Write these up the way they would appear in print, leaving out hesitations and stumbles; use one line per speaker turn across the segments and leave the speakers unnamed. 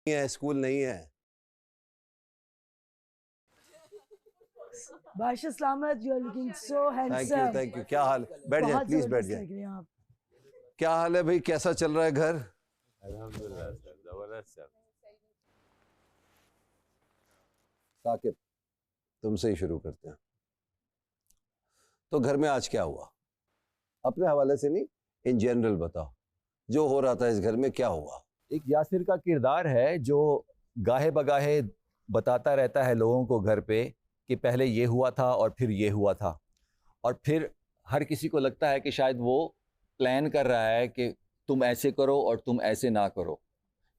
है, स्कूल नहीं है।
बादशाह सलामत, you are looking so handsome.
Thank you. क्या हाल? बैठ जाए प्लीज, बैठ जाए।
लग रहे हैं आप।
क्या हाल है भाई, कैसा चल रहा है घर?
अल्हम्दुलिल्लाह सर, जबरदस्त सर।
साकिब, तुमसे ही शुरू करते हैं। तो घर में आज क्या हुआ? अपने हवाले से नहीं, इन जनरल बताओ, जो हो रहा था इस घर में क्या हुआ?
एक यासिर का किरदार है जो गाहे बगाहे बताता रहता है लोगों को घर पे कि पहले ये हुआ था और फिर ये हुआ था, और फिर हर किसी को लगता है कि शायद वो प्लान कर रहा है कि तुम ऐसे करो और तुम ऐसे ना करो,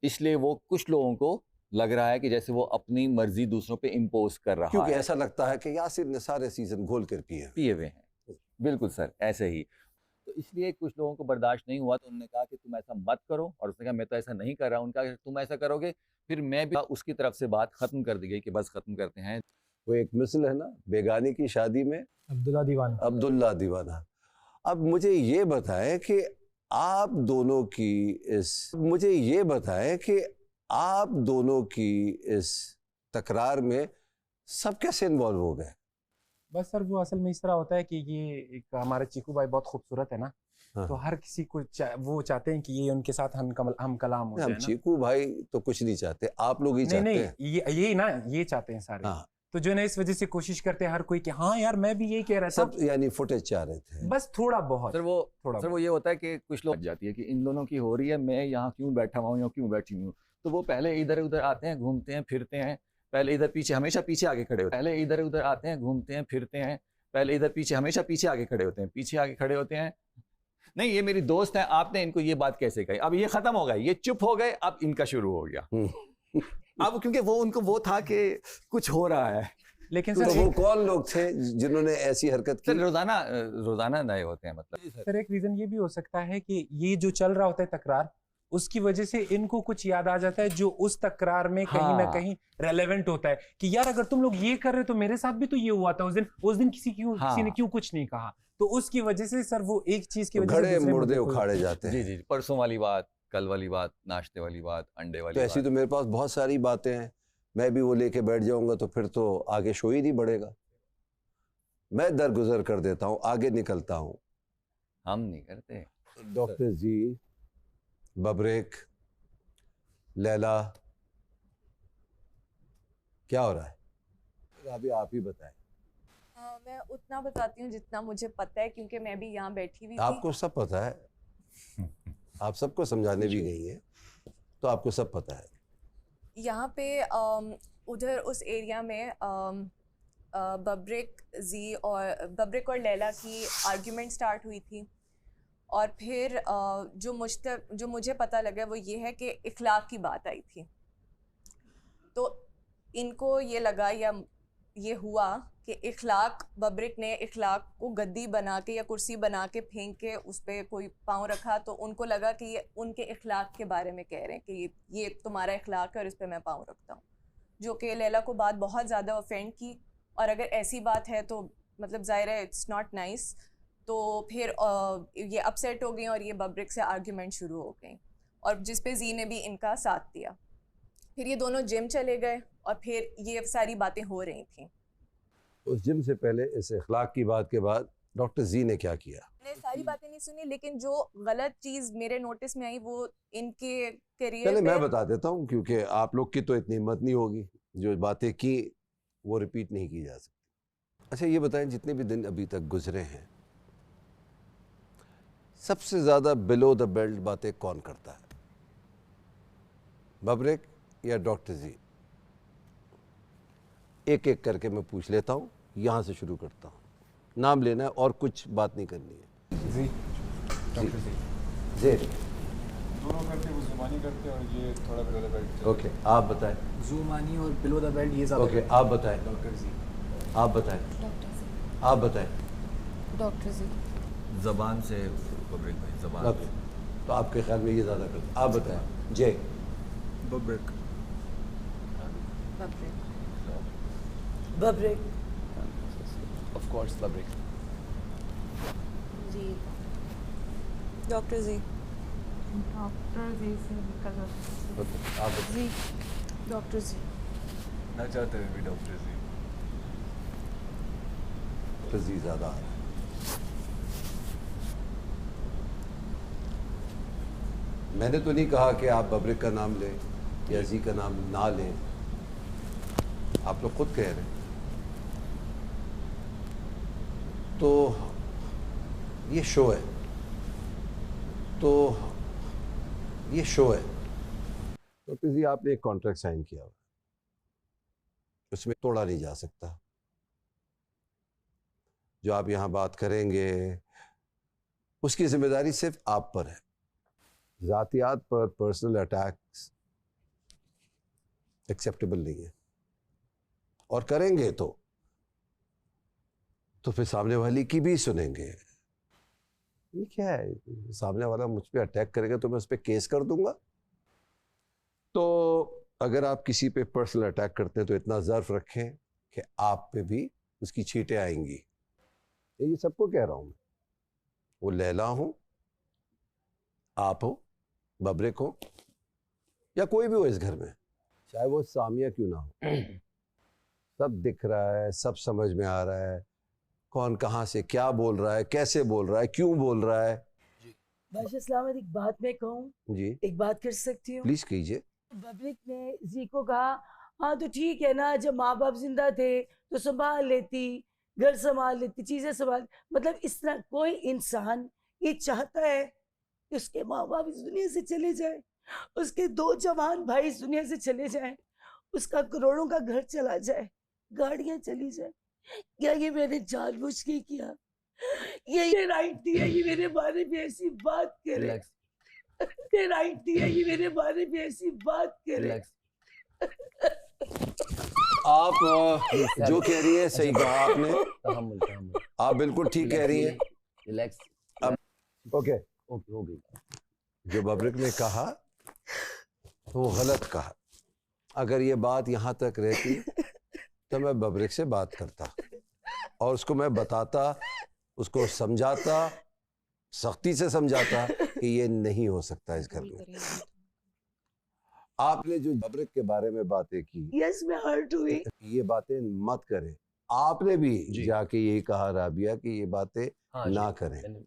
इसलिए वो कुछ लोगों को लग रहा है कि जैसे वो अपनी मर्जी दूसरों पे इम्पोज कर रहा है,
क्योंकि ऐसा लगता है कि यासिर ने सारे सीजन घोल कर पिए
हुए हैं। बिल्कुल सर, ऐसे ही। तो इसलिए कुछ लोगों को बर्दाश्त नहीं हुआ, तो उन्होंने कहा कि तुम ऐसा मत करो, और उसने कहा मैं तो ऐसा नहीं कर रहा हूँ। उनका तुम ऐसा करोगे फिर मैं भी, उसकी तरफ से बात खत्म कर दी गई कि बस खत्म करते हैं।
वो एक मिसल है ना, बेगानी की शादी में
अब्दुल्ला दीवाना।
अब्दुल्ला दीवाना। अब मुझे ये बताएं कि आप दोनों की इस तकरार में सब कैसे इन्वॉल्व हो गए?
बस सर वो असल में इस तरह होता है कि ये एक हमारे चीकू भाई बहुत खूबसूरत है ना,
हाँ।
तो हर किसी को वो चाहते हैं कि ये उनके साथ हम कलाम हो जाए
हम
ना।
चीकू भाई तो कुछ नहीं चाहते, आप लोग ही चाहते हैं।
ये ना ये चाहते हैं सारे।
हाँ।
तो जो है ना इस वजह से कोशिश करते हैं हर कोई कि हाँ यार मैं भी यही कह रहा था,
सब यानी फुटेज चाह रहे थे।
बस थोड़ा बहुत।
सर वो ये होता है कि कुछ लोग जाती है कि इन दोनों की हो रही है, मैं यहाँ क्यों बैठा हुआ हूँ या क्यों बैठी हूँ, तो वो पहले इधर उधर आते हैं, घूमते हैं फिरते हैं, पहले इधर पीछे हमेशा पीछे आगे खड़े होते हैं, पहले इधर उधर आते हैं, घूमते हैं फिरते हैं, पहले इधर पीछे हमेशा पीछे आगे खड़े होते हैं, पीछे आगे खड़े होते हैं। नहीं, ये मेरी दोस्त है, आपने इनको ये बात कैसे कही? अब ये खत्म हो गया, ये चुप हो गए, अब इनका शुरू हो गया। अब क्योंकि वो था कि कुछ हो रहा है।
लेकिन
तो
सर
वो कौन लोग थे जिन्होंने ऐसी हरकत की?
सर रोजाना नए होते हैं, मतलब
सर एक रीजन ये भी हो सकता है कि ये जो चल रहा होता है तकरार, उसकी वजह से इनको कुछ याद आ जाता है जो उस तकरार में कहीं ना कहीं रेलेवेंट होता है कि यार अगर तुम लोग ये कर रहे हो तो मेरे साथ भी तो ये हुआ था उस दिन किसी ने क्यों कुछ नहीं कहा, तो उसकी वजह से सर वो एक चीज की वजह से
घड़े
दूसरे
मुर्दे
मुद्दे को-
उखाड़े जाते हैं।
जी, परसों वाली बात, कल वाली बात, नाश्ते वाली बात, अंडे वाली
तो ऐसी
बात।
तो मेरे पास बहुत सारी बातें हैं, मैं भी वो लेके बैठ जाऊंगा तो फिर तो आगे शो ही नहीं बढ़ेगा। मैं दरगुजर कर देता हूँ, आगे निकलता हूँ।
हम नहीं करते।
डॉक्टर जी, बब्रेक, लैला, क्या हो रहा है? अभी आप ही बताएं।
मैं उतना बताती हूँ जितना मुझे पता है, क्योंकि मैं भी यहाँ बैठी हुई थी।
आपको सब पता है, आप सबको समझाने भी गई हैं, तो आपको सब पता है।
यहाँ पे उधर उस एरिया में बब्रिक और लैला की आर्ग्यूमेंट स्टार्ट हुई थी, और फिर जो मुझे पता लगा वो ये है कि इखलाक की बात आई थी। तो इनको ये लगा या ये हुआ कि बब्रिक ने इखलाक को गद्दी बना के या कुर्सी बना के फेंक के उस पर कोई पाँव रखा, तो उनको लगा कि ये उनके इखलाक के बारे में कह रहे हैं कि ये तुम्हारा इखलाक है और इस पर मैं पाँव रखता हूँ, जो कि लैला को बात बहुत ज़्यादा ऑफेंड की। और अगर ऐसी बात है तो मतलब ज़ाहिर है इट्स नॉट नाइस। तो फिर ये अपसेट हो गई और ये बब्रिक से आर्ग्यूमेंट शुरू हो गई, और जिस पे जी ने भी इनका साथ दिया। फिर ये दोनों जिम चले गए और फिर ये सारी बातें हो रही थी।
उस जिम से पहले इस इखलाक की बात के बाद डॉक्टर जी ने क्या किया?
मैंने सारी बातें नहीं सुनी, लेकिन जो गलत चीज़ मेरे नोटिस में आई वो इनके करियर
चले
पे।
मैं बता देता हूँ, क्योंकि आप लोग की तो इतनी हिम्मत नहीं होगी, जो बातें की वो रिपीट नहीं की जा सकती। अच्छा ये बताएं, जितने भी दिन अभी तक गुजरे हैं, सबसे ज़्यादा बिलो द बेल्ट बातें कौन करता है, बब्रेक या डॉक्टर जी? एक एक करके मैं पूछ लेता हूँ, यहाँ से शुरू करता हूँ, नाम लेना है और कुछ बात नहीं करनी है।
जी डॉक्टर
जी
दोनों करते, वो जुबानी करते और ये थोड़ा बिलो द बेल्ट।
ओके, आप बताएं।
जुमानी और बिलो द बेल्ट ये ज्यादा।
ओके, आप बताएं।
डॉक्टर जी।
आप बताएं।
डॉक्टर जी।
आप बताएं।
डॉक्टर जी।
जबान से बब्रिक भाई, जबान
ओके, तो आपके ख्याल में ये ज़्यादा करते, आप बताएं। जय।
बब्रिक।
बब्रेक।
ऑफ कोर्स बब्रिक।
जी। डॉक्टर जी।
डॉक्टर जी से
आप
जी डॉक्टर जी
ना चाहते हुए भी डॉक्टर जी
जी ज्यादा आ रहा है। मैंने तो नहीं कहा कि आप बब्रिक का नाम लें या जी का नाम ना लें, आप लोग खुद कह रहे हैं। तो ये शो है, तो ये शो है। तो जी आपने एक कॉन्ट्रैक्ट साइन किया हुआ, उसमें तोड़ा नहीं जा सकता। जो आप यहाँ बात करेंगे उसकी जिम्मेदारी सिर्फ आप पर है। जातियात पर पर्सनल अटैक्स एक्सेप्टेबल नहीं है, और करेंगे तो फिर सामने वाली की भी सुनेंगे। ये क्या है, सामने वाला मुझ पे अटैक करेगा तो मैं उस पर केस कर दूंगा। तो अगर आप किसी पे पर्सनल अटैक करते हैं तो इतना ज़र्फ रखें कि आप पे भी उसकी छींटें आएंगी। ये सबको कह रहा हूं मैं, वो लैला हो, आप हो, बब्रिक हो, या कोई भी हो इस घर में, चाहे वो सामिया क्यों ना हो। सब दिख रहा है, सब समझ में आ रहा है कौन कहाँ से क्या बोल रहा है, कैसे बोल रहा है, क्यों बोल रहा है।
बादशाह सलामत, एक बात मैं कहूँ,
जी
एक बात कर सकती हूँ?
प्लीज कीजिए।
बब्रिक ने जी को कहा हाँ तो ठीक है ना, जब माँ बाप जिंदा थे तो संभाल लेती, घर संभाल लेती, चीजें संभाल, मतलब इस तरह कोई इंसान ये चाहता है कि उसके माँ बाप इस दुनिया से चले जाए, उसके 2 जवान भाई इस दुनिया से चले जाएं, उसका करोड़ों का घर चला जाए, गाड़ियां चली जाए? क्या ये मैंने जानबूझ के किया? ये राइट दिया ये मेरे बारे में ऐसी बात करे? ये राइट दिया ये मेरे बारे में ऐसी बात करे?
आप जो कह रही है सही कहा आपने,
तहम्मुल
आप बिल्कुल ठीक कह रही हैं।
रिलैक्स
अब ओके,
ओके हो गई।
जो बब्रिक ने कहा तो वो गलत कहा। अगर ये बात यहाँ तक रहती तो मैं बब्रिक से बात करता और उसको मैं बताता, उसको समझाता, सख्ती से समझाता कि ये नहीं हो सकता इस घर में। आपने जो बब्रिक के बारे में बातें की,
यस मैं हर्ट हुई।
ये बातें मत करें। आपने भी
जी।
जाके यही कहा राबिया कि ये बातें
हाँ
ना
जी,
करें।
मैंने